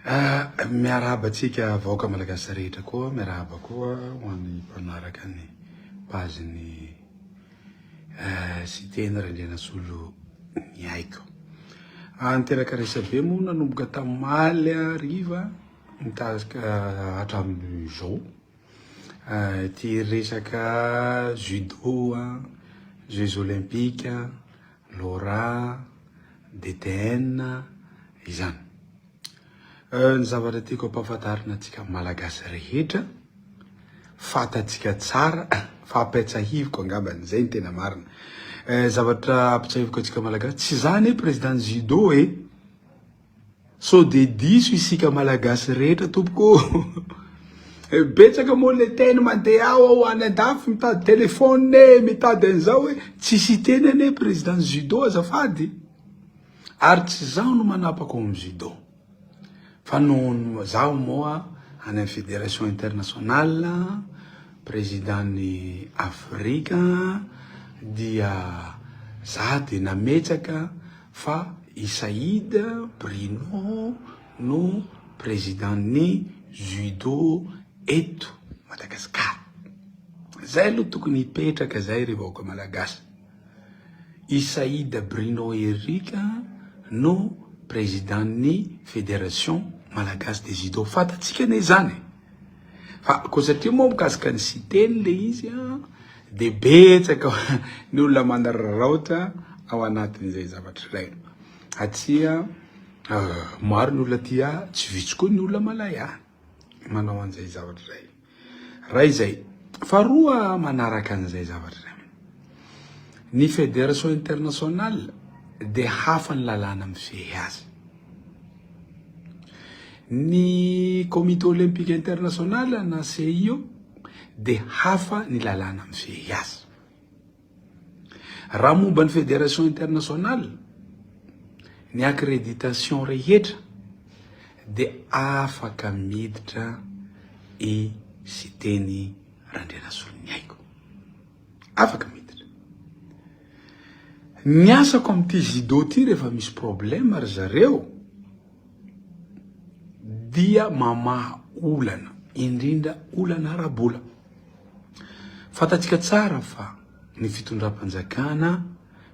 Miarahaba atsika vahoaka malagasy rehetra koa, miarahaba koa ho an'ny mpanaraka ny page-ny Cité-ny Randrianasolo ny haiko. Niteraka resabe moa nanomboka tamin'ny hariva mitazaka hatramin'izao. Ty resaka judo, Jeux olympiques, LORA, DTN, izany. Ny zavatra tiako ampahafantarina antsika malagasy rehetra, fatatsika tsara, fampetsahiviko angambany zay ny tena marina. Zavatra ampitsahiviko antsika malagasy, tsy zany président judo so de diso isika malagasy rehetra tompoko. Betsaka moa le teny mandeha ao any andafy mitady telefone, mitady an'izao tsisy teny ane président judo azafady. Ary tsy zaho no manapako amin'ny judo. Fa no zaho moa any fédération internationale, président ny Afrika, dia za de nametsaka fa i Saïd Bruno no président ny judo eto Madagasikara. Zay aloha tokony hipetraka zay rehefa vahoaka malagasy. I Saïd Bruno Erika no président ny fédération malagasy de judo. Fatatsika ne zany. Fa ko satria moa mikasika ny cité-ny le izy de betsaka ny olona manararaotra ao anatin'izay zavatra iray. Atsia maro ny olona tia tsy vitsy koa ny olona malaya manao an'izay zavatra iray. Ray zay. Faharoa manaraka an'izay zavatra iray. Ny fédération internationale de hafa ny lalàna mifehy azy. Ny comité olympique international na CIO de hafa ny lalàna mifehy azy. Raha momba ny fédération internationale, ny accréditation rehetra de afaka miditra i cité-ny Randrianasolo ny haiko. Afaka miditra. Ny asako amin'ity judo ty rehefa misy problème ry zareo, dia mamaha olana, indrindra olana arabola. Fatatsika tsara fa ny fitondram-panjakana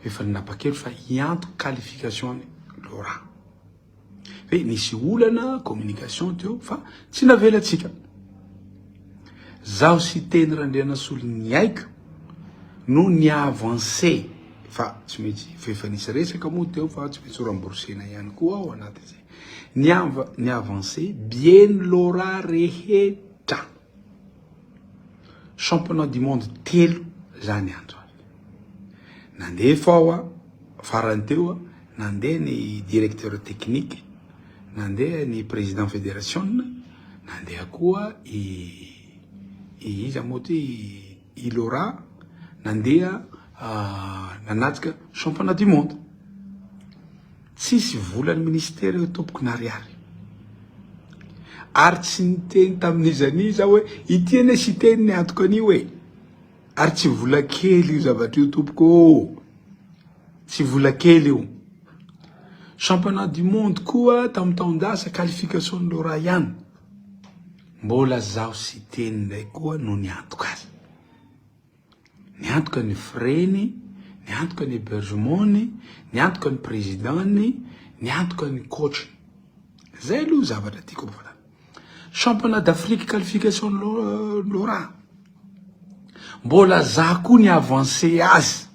efa ninapakely fa hianto qualification LORA. Fe nisy olana communication teo fa tsy navelatsika. Zaho cité-ny Randrianasolo ny haiko no ny avancé fa tsy maintsy fefa nisy resaka moa teo fa tsy maintsy rembourser ihany koa ao anatin'izay. Ny avancé bien LORA rehetra. Championnat du monde telo zany andro. Nandeha fao farany teo, nandeha ny directeur technique, nandeha ny président fédération, nandeha koa iza moa ty i LORA, nandeha nanatsika championnat du monde. Tsisy volan'ny ministère eo tompoko nariary. Ary tsy niteny tamin'izaniza hoe ity ane cité-ny antoka anio hoe. Ary tsy vola kely io zavatra io tompoko. Tsy vola kely io. Championnat du monde koa tamin'ny taondasa qualification ny LORA ihany. Mbola zaho cité-ny ndray koa no niantoka azy. Niantoka ny freny, niantoka ny hébergement-ny, niantoka ny président-ny, niantoka ny coach. Zay aloha zavatra tiako ampahafantara. Championnat d'Afrique qualification LORA. Mbola za koa ny avancé azy.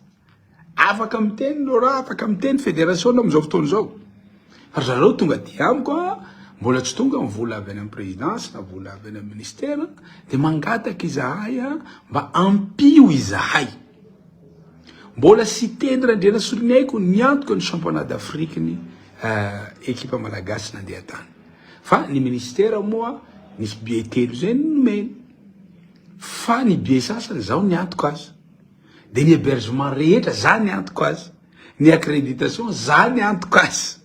Afaka miteny LORA, afaka miteny fédération am'izao fotoana zao. Fa zareo tonga ty amiko mbola tsy tonga mivola avy any amin'ny présidence na vola avy any amin'ny ministère de mangataka izahay mba ampio izahay. Mbola cité-ny Randrianasolo ny haiko niantoka ny championnat d'Afrique ny équipe malagasy nandeha tany. Fa ny ministère moa nisy billet telo zay nomeny. Fa ny billet sasany zaho niantoka azy. De ny hébergement rehetra za niantoka azy. Ny accréditation za niantoka azy.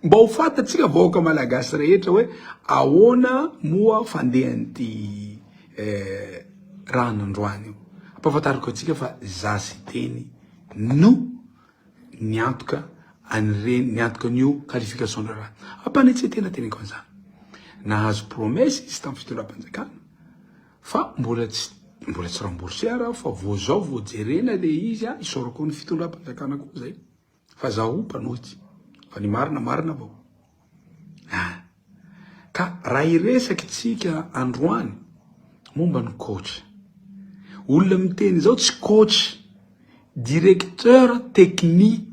Mba ho fatatsika vahoaka malagasy rehetra hoe ahoana moa fandehan'ity raha nandroany io. Ampahafantariko antsika fa za cité-ny no niantoka an'ireny niantoka an'io qualification le raha ampanetsy tena teniko an'izany nahazo promesse izy tamin'ny fitondram-panjakana fa mbola tsy remboursé raha fa vao zao vao jerena le izy isorako ny fitondram-panjakana koa zay fa zaho mpanohitsy fa ny marina avao ka raha iresaky tsika androany momba ny coach olona miteny zao tsy coach directeur technique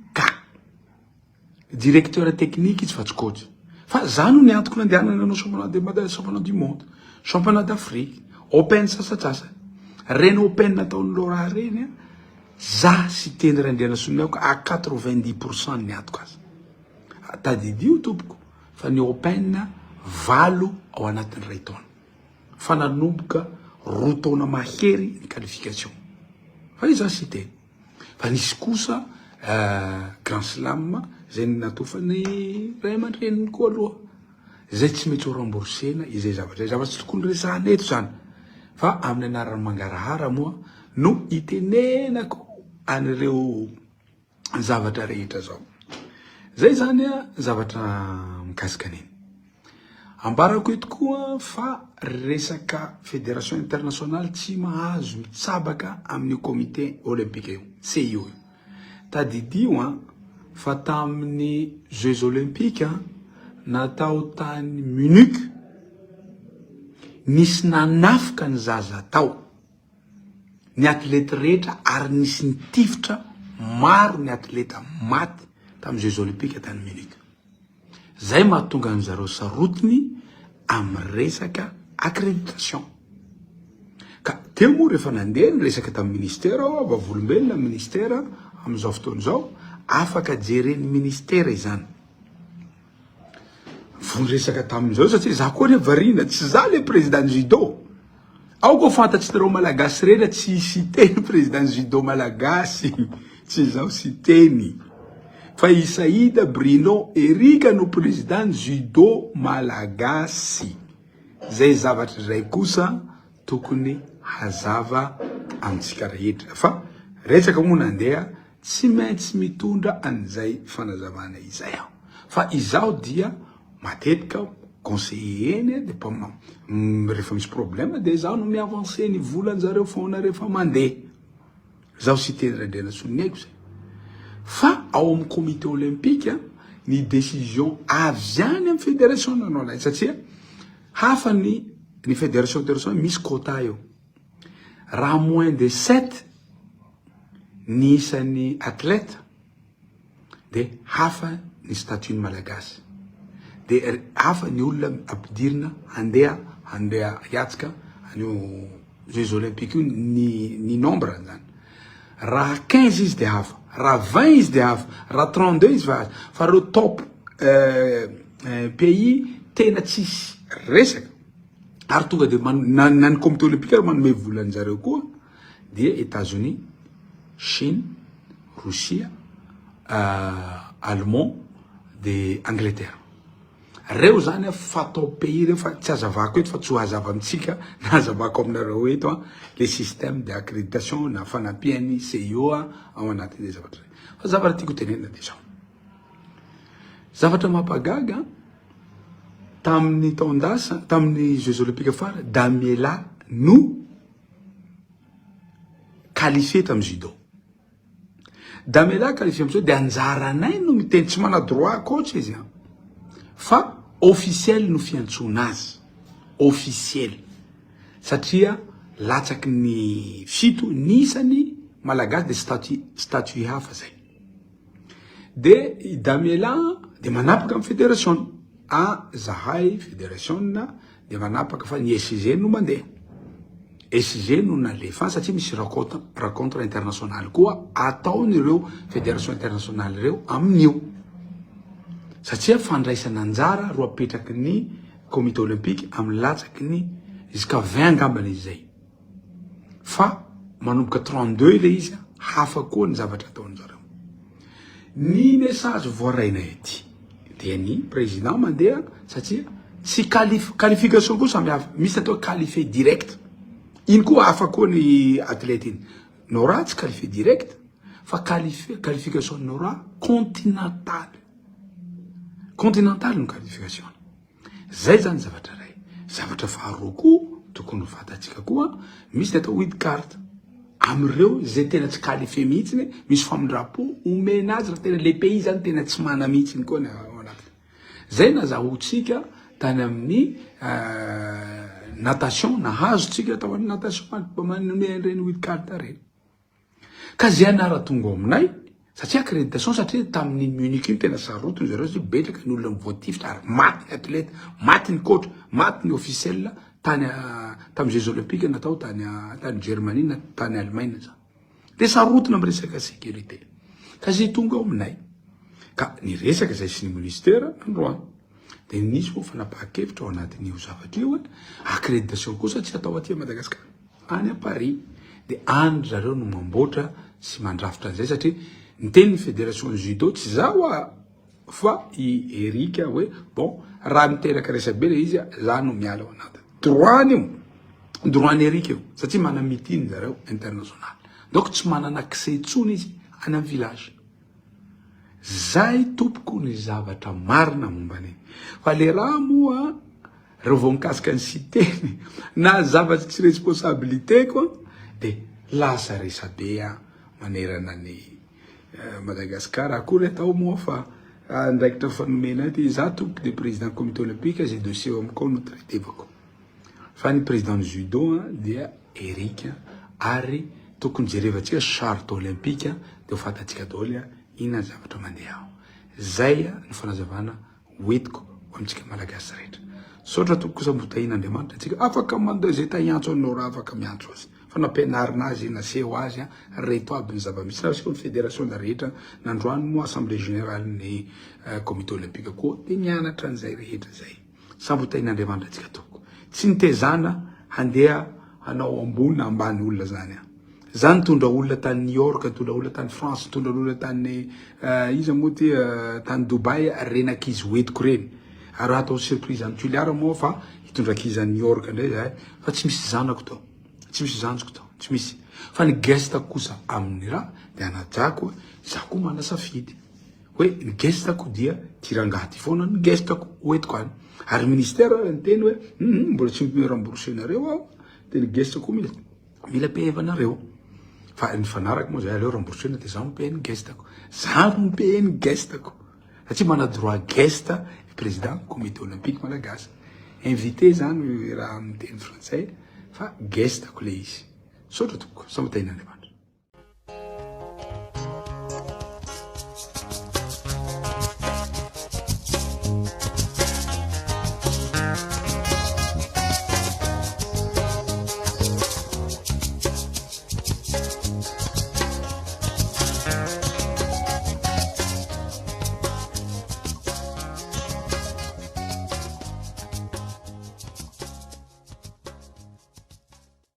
izy fa tsy coach fa zany ny antoko nandehanana anao championnat du monde championnat d'Afrique open sasatsasa reny open nataon'ny Laura reny za sy teny randriana sonako à 90% ny antoko azy tadidio tompoko fa ny open valo ao anatin'ny ray taona fa nanomboka 2 taona mahery ny qualification fa iza sy teny fa nisy kosa grand slam zay natofany ray aman-dreniny koa aloha zay tsy mety ho rembourséna izay zavatsy tokony resahana eto zany fa amin'ny anarany mangarahara moa no itenenako an'ireo zavatra rehetra zao zay zany zavatra mikasika an'iny ambarako eto koa fa resaka fédération internationale tsy mahazo mitsabaka amin'ny comité olympique io CIO tadidio fa tamin'ny Jeux olympiques natao tany Munich nisy nanafika ny zaza tao ny athlète rehetra ary nisy nitifitra maro ny athlète maty tamin'ny Jeux olympiques tany Munich zay mahatonga an'zareo sarotiny amin'ny resaka accréditation ka teo moa rehefa nandeha ny resaka tamin'ny ministère ao vavolombelona ministère amin'izao fotoana zao afaka jereny ministère izany resaka tamin'izao satria za koa re varina tsy za le président judo ao koa fantatsy malagasy rena tsy citeny président judo malagasy tsy zao citeny fa Isaïda Brino Erika no président judo malagasy zay zavatra zay kosa tokony hazava amitsika rehetra fa resaka moa nandeha tsy maintsy mitondra an'izay fanazavana izay aho fa izaho dia matetika conseiller eny de pas rehefa misy problème de izaho no miavancé ny volanjareo foana rehefa mandeha zaho sy teny randrena soniko zay fa ao amin'ny comité olympique ny décision avy any amin'ny fédération nanao lay satria hafa ny fédération internationale misy quota eo raha moins de 7 ny isan'ny athlète de hafa ny statut malagasy de hafa ny olona ampidirina handeha hiatsika anio Jeux olympiques ny nombre zany raha 15 izy de hafa raha 20 izy de hafa raha 32 izy fa reo top pays tena tsisy resaka ary tonga de nany comité olympique ary manome volanjareo koa dia États-Unis Chine Russia Allemand de Angleterre reo zany fatao pays reo fa tsy azavako eto fa tsy ho hazava amitsika na hazavako aminareo eto le système de accréditation na fanampiany CIO ao anatin'izay zavatra fa zavatra tiako tenena de zao zavatra mampagaga tamin'ny taondasa tamin'ny Jeux olympiques fara Damiela no qualifié tamin'ny judo Damiela qualifié am'izao de anjaranay no miteny tsy mana droit coach izy fa officiel no fiantsona azy officiel satria latsaky ny fito nisany malagasy de statut hafa zay de Damiela de manapaka amin'ny fédération zahay fédération de manapaka fa ny SG no mandeha SG no nalefa satria misy rencontre internationale koa ataon'ireo fédération internationale reo amin'io satria fandraisana anjara ro apetraky ny comité olympique amin'ny latsaky ny jusqu'à 20 angambany izy zay fa manomboka 32 le izy hafa koa ny zavatra ataon'jareo ny message voaraina ety dia ny président mandeha satria tsy qualification koa samy hafa misy atao qualifié direct iny koa hafa koa ny athlète iny no raha tsy qualifié direct fa qualification nora continental no qualification zay zany zavatra ray zavatra faharoa koa tokony fatatsika koa misy ny atao with carte amreo zay tena tsy qualifié mihitsy misy famindrapo omena azy raha tena le pays zany tena tsy mana mihitsy koa ny anaty zay nazahotsika tany amin'ny natation nahazo tsika tao amin'ny natation manome reny with carte reny ka zay anara tonga aminay satria accréditation satria tamin'ny Munich iny tena sarotiny zareo sy betraka ny olona mivoatifitra ary maty ny athlète maty ny coach maty ny officiel tany tamin'ny Jeux olympiques natao tany Germanie tany Allemagne zany de sarotiny amin'ny resaka sécurité ka zay tonga aminay ka ny resaka zay sy ny ministère androany de nisy moa fanapahakevitra ao anatin'io zavatra io accréditation kosa tsy atao aty Madagasikara any a Paris de any zareo no mamboatra sy mandrafitra an'izay satria ny tenin'ny fédération judo tsy zao fa i Erika hoe bon raha miteraka resabe le izy za no miala ao anaty droit ny Erika io satria mana mitiny zareo international donc tsy manana accès tsony izy any amin'ny village zay tompoko ny zavatra marina momba an'iny fa le raha moa reo vao mikasika ny cité na zavatra tsy responsabilité koa de lasa resabe manerana ny Madagascar akory atao moa fa ndraikitra fanomena ty za tompoko de président comité olympique zay dossier amiko no traitevako fa ny président judo dia Erika ary tokony jerevantsika charte olympique de ho fatatsika daholo inona zavatra mandeha ao zay ny fanazavana hoentiko amintsika malagasy rehetra sotra toko kosa mbotahina Andriamanitra atsika afaka mandeha zay tahiantso anao raha afaka miantso azy fa nampianarina azy naseho azy reto aby ny zava-misy raha sika ny fédération na rehetra nandroany moa assemblée générale ny comité olympique koa de mianatra an'izay rehetra zay sambotahina Andriamanitra atsika toko tsy nitezana handeha hanao ambony na ambany olona zany zany tondra olona tany New York tondra olona tany France tondra olona tany iza moa ty tany Dubai renankizy hoentiko reny ary atao surprise any Tuliara moa fa hitondrankizy any New York ndray zay fa tsy misy zanako tao tsy misy zanjoko tao tsy misy fa ny gestako kosa amin'ny raha de anajako za koa mana safidy hoe ny gestako dia tirangaty foana ny gestako hoentiko any ary ministère ny teny hoe mbola tsy rembourser nareo aho de ny gestako mila paye nareo fa ny fanaraka moa zay aleo rembourser de za mipay ny gestako za mipay ny gestako satria mana droit gesta président comité olympique malagasy invité zany raha amin'ny teny français fa gestako le izy sotra toko sambatahina Andriamanitra